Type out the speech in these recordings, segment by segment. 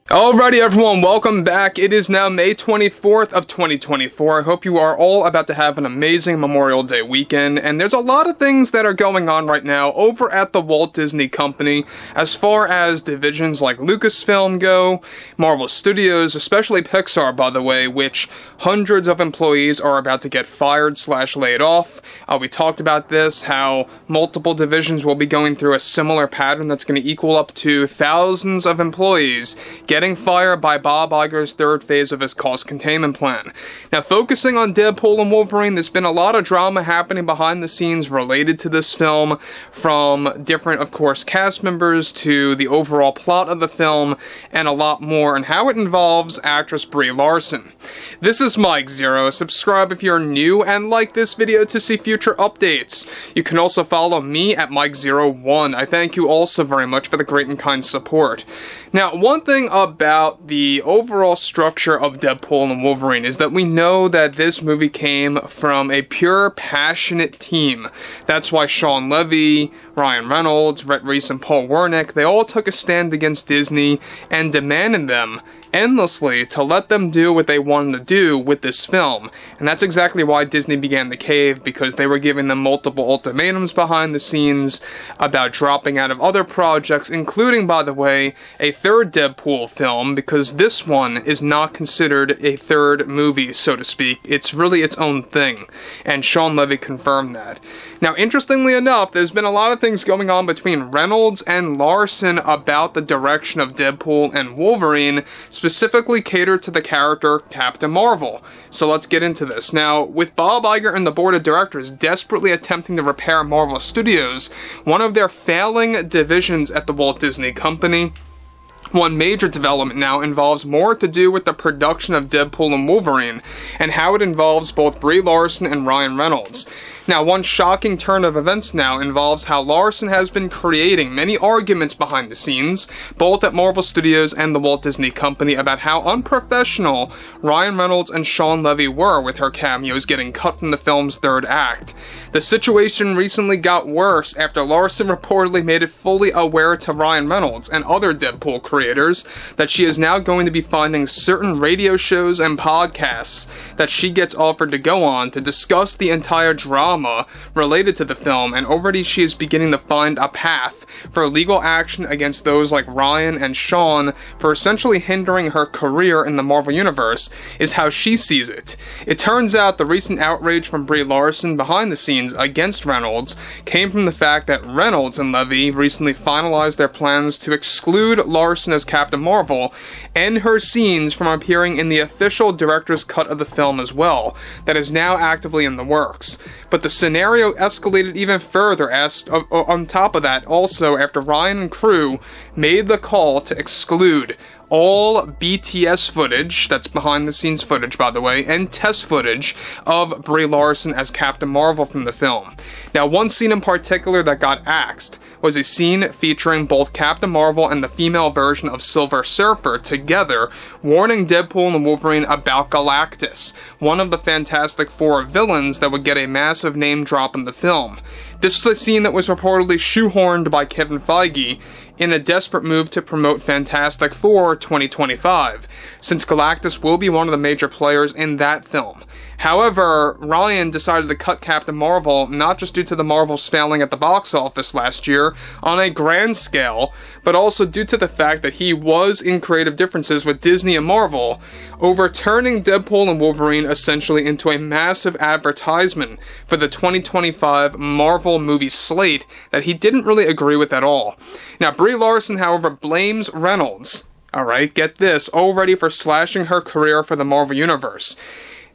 Alrighty everyone, welcome back. It is now May 24th of 2024. I hope you are all about to have an amazing Memorial Day weekend, and there's a lot of things that are going on right now over at the Walt Disney Company as far as divisions like Lucasfilm go, Marvel Studios, especially Pixar by the way, which hundreds of employees are about to get fired / laid off. We talked about this, how multiple divisions will be going through a similar pattern that's going to equal up to thousands of employees getting fired by Bob Iger's third phase of his cost containment plan. Now, focusing on Deadpool and Wolverine, there's been a lot of drama happening behind the scenes related to this film, from different, of course, cast members to the overall plot of the film, and a lot more, and how it involves actress Brie Larson. This is Mike Zero. Subscribe if you're new, and like this video to see future updates. You can also follow me at Mike01. I thank you all so very much for the great and kind support. Now, one thing about the overall structure of Deadpool and Wolverine is that we know that this movie came from a pure, passionate team. That's why Shawn Levy, Ryan Reynolds, Rhett Reese, and Paul Wernick, they all took a stand against Disney and demanded them endlessly to let them do what they wanted to do with this film. And that's exactly why Disney began the cave, because they were giving them multiple ultimatums behind the scenes about dropping out of other projects, including, by the way, a third Deadpool film, because this one is not considered a third movie, so to speak. It's really its own thing, and Shawn Levy confirmed that. Now, interestingly enough, there's been a lot of things going on between Reynolds and Larson about the direction of Deadpool and Wolverine, specifically catered to the character Captain Marvel. So let's get into this. Now, with Bob Iger and the board of directors desperately attempting to repair Marvel Studios, one of their failing divisions at the Walt Disney Company, one major development now involves more to do with the production of Deadpool and Wolverine, and how it involves both Brie Larson and Ryan Reynolds. Now, one shocking turn of events now involves how Larson has been creating many arguments behind the scenes, both at Marvel Studios and the Walt Disney Company, about how unprofessional Ryan Reynolds and Shawn Levy were with her cameos getting cut from the film's third act. The situation recently got worse after Larson reportedly made it fully aware to Ryan Reynolds and other Deadpool creators that she is now going to be finding certain radio shows and podcasts that she gets offered to go on to discuss the entire drama related to the film, and already she is beginning to find a path for legal action against those like Ryan and Shawn for essentially hindering her career in the Marvel Universe, is how she sees it. It turns out the recent outrage from Brie Larson behind the scenes against Reynolds came from the fact that Reynolds and Levy recently finalized their plans to exclude Larson as Captain Marvel and her scenes from appearing in the official director's cut of the film as well, that is now actively in the works. But the scenario escalated even further on top of that, also after Ryan and crew made the call to exclude all BTS footage, that's behind the scenes footage by the way, and test footage of Brie Larson as Captain Marvel from the film. Now, one scene in particular that got axed was a scene featuring both Captain Marvel and the female version of Silver Surfer together, warning Deadpool and Wolverine about Galactus, one of the Fantastic Four villains that would get a massive name drop in the film. This was a scene that was reportedly shoehorned by Kevin Feige in a desperate move to promote Fantastic Four 2025, since Galactus will be one of the major players in that film. However, Ryan decided to cut Captain Marvel, not just due to the Marvels failing at the box office last year on a grand scale, but also due to the fact that he was in creative differences with Disney and Marvel, overturning Deadpool and Wolverine essentially into a massive advertisement for the 2025 Marvel movie slate that he didn't really agree with at all. Now, Brie Larson, however, blames Reynolds, alright, get this, already for slashing her career for the Marvel Universe.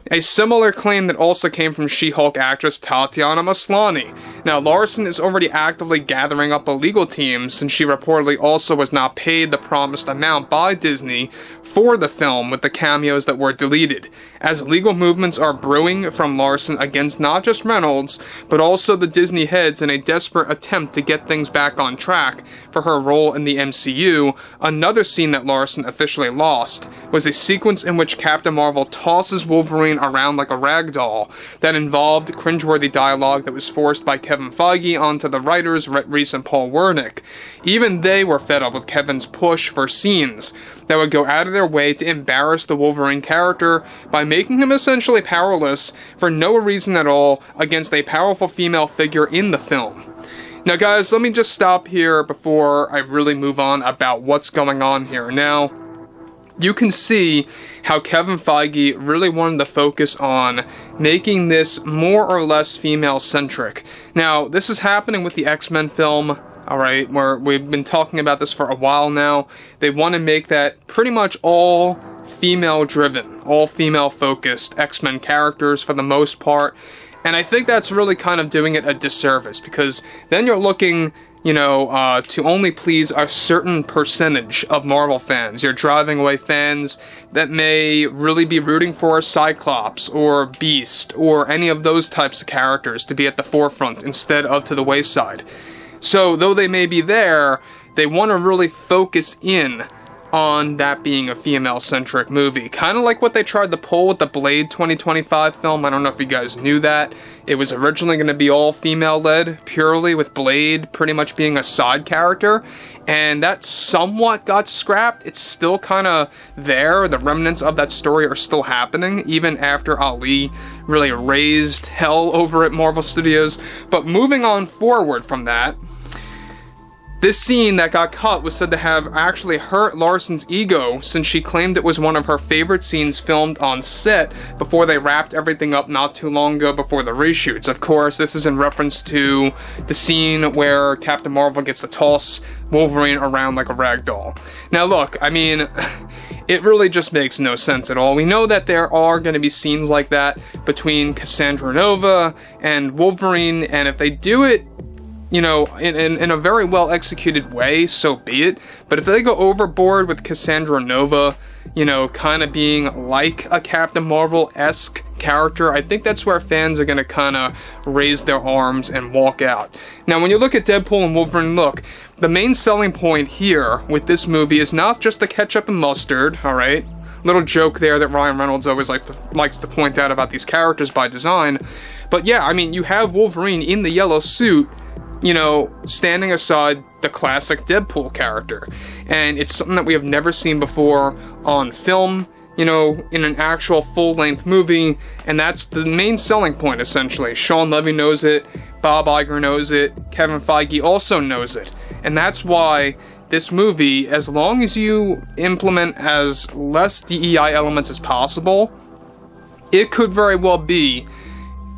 A similar claim that also came from She-Hulk actress Tatiana Maslany. Now, Larson is already actively gathering up a legal team, since she reportedly also was not paid the promised amount by Disney for the film with the cameos that were deleted, as legal movements are brewing from Larson against not just Reynolds, but also the Disney heads in a desperate attempt to get things back on track for her role in the MCU. Another scene that Larson officially lost was a sequence in which Captain Marvel tosses Wolverine around like a rag doll that involved cringeworthy dialogue that was forced by Kevin Feige onto the writers Rhett Reese and Paul Wernick. Even they were fed up with Kevin's push for scenes that would go out of their way to embarrass the Wolverine character by making him essentially powerless for no reason at all against a powerful female figure in the film. Now guys, let me just stop here before I really move on about what's going on here. Now, you can see how Kevin Feige really wanted to focus on making this more or less female-centric. Now, this is happening with the X-Men film, alright, where we've been talking about this for a while now. They want to make that pretty much all female-driven, all female-focused X-Men characters for the most part. And I think that's really kind of doing it a disservice, because then you're looking, you know, to only please a certain percentage of Marvel fans. You're driving away fans that may really be rooting for Cyclops or Beast or any of those types of characters to be at the forefront instead of to the wayside. So, though they may be there, they want to really focus in on that being a female-centric movie. Kind of like what they tried to pull with the Blade 2025 film. I don't know if you guys knew that. It was originally going to be all female-led, purely with Blade pretty much being a side character, and that somewhat got scrapped. It's still kind of there. The remnants of that story are still happening, even after Ali really raised hell over at Marvel Studios. But moving on forward from that, this scene that got cut was said to have actually hurt Larson's ego, since she claimed it was one of her favorite scenes filmed on set before they wrapped everything up not too long ago before the reshoots. Of course, this is in reference to the scene where Captain Marvel gets to toss Wolverine around like a rag doll. Now look, I mean, it really just makes no sense at all. We know that there are going to be scenes like that between Cassandra Nova and Wolverine, and if they do it, you know, in a very well executed way, so be it. But if they go overboard with Cassandra Nova, you know, kind of being like a Captain Marvel-esque character, I think that's where fans are going to kind of raise their arms and walk out. Now, when you look at Deadpool and Wolverine, look, the main selling point here with this movie is not just the ketchup and mustard, alright? Little joke there that Ryan Reynolds always likes to point out about these characters by design. But yeah, I mean, you have Wolverine in the yellow suit, you know, standing aside the classic Deadpool character. And it's something that we have never seen before on film, you know, in an actual full-length movie, and that's the main selling point, essentially. Shawn Levy knows it, Bob Iger knows it, Kevin Feige also knows it. And that's why this movie, as long as you implement as less DEI elements as possible, it could very well be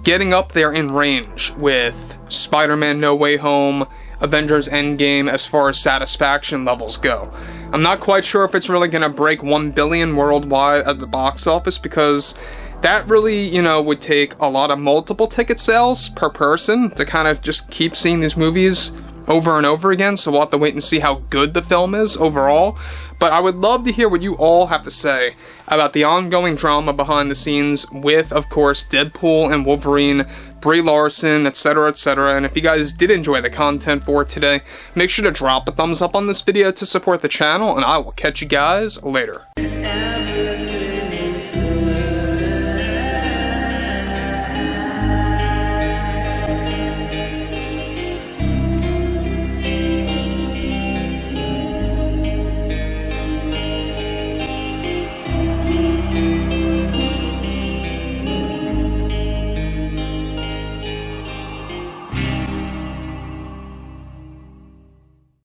getting up there in range with Spider-Man No Way Home, Avengers Endgame as far as satisfaction levels go. I'm not quite sure if it's really going to break 1 billion worldwide at the box office, because that really, you know, would take a lot of multiple ticket sales per person to kind of just keep seeing these movies over and over again, so we'll have to wait and see how good the film is overall. But I would love to hear what you all have to say about the ongoing drama behind the scenes with, of course, Deadpool and Wolverine, Brie Larson, etc., etc. And if you guys did enjoy the content for today, make sure to drop a thumbs up on this video to support the channel, and I will catch you guys later.